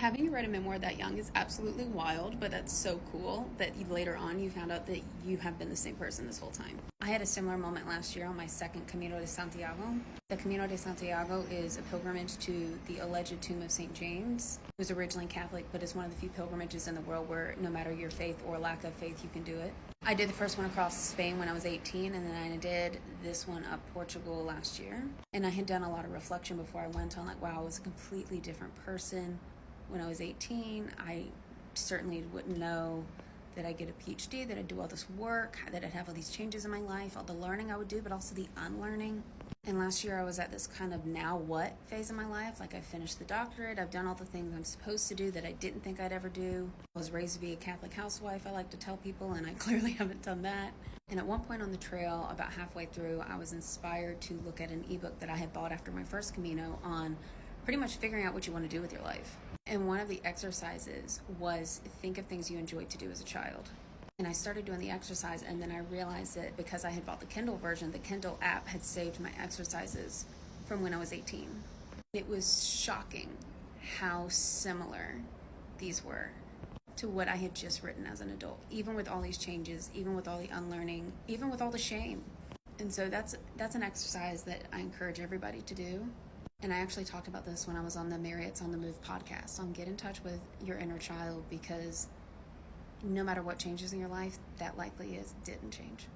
Having you write a memoir that young is absolutely wild, but that's so cool that later on you found out that you have been the same person this whole time. I had a similar moment last year on my second Camino de Santiago. The Camino de Santiago is a pilgrimage to the alleged tomb of St. James, who was originally Catholic, but is one of the few pilgrimages in the world where no matter your faith or lack of faith, you can do it. I did the first one across Spain when I was 18, and then I did this one up Portugal last year. And I had done a lot of reflection before I went on, like, wow, I was a completely different person. When I was 18, I certainly wouldn't know that I'd get a Ph.D, that I'd do all this work, that I'd have all these changes in my life, all the learning I would do, but also the unlearning. And last year I was at this kind of now what phase of my life. Like, I finished the doctorate, I've done all the things I'm supposed to do that I didn't think I'd ever do. I was raised to be a Catholic housewife, I like to tell people, and I clearly haven't done that. And at one point on the trail, about halfway through, I was inspired to look at an ebook that I had bought after my first Camino on pretty much figuring out what you want to do with your life. And one of the exercises was think of things you enjoyed to do as a child. And I started doing the exercise, and then I realized that because I had bought the Kindle version, the Kindle app had saved my exercises from when I was 18. It was shocking how similar these were to what I had just written as an adult, even with all these changes, even with all the unlearning, even with all the shame. And so that's an exercise that I encourage everybody to do. And I actually talked about this when I was on the Marriott's on the Move podcast on get in touch with your inner child, because no matter what changes in your life, that likely didn't change.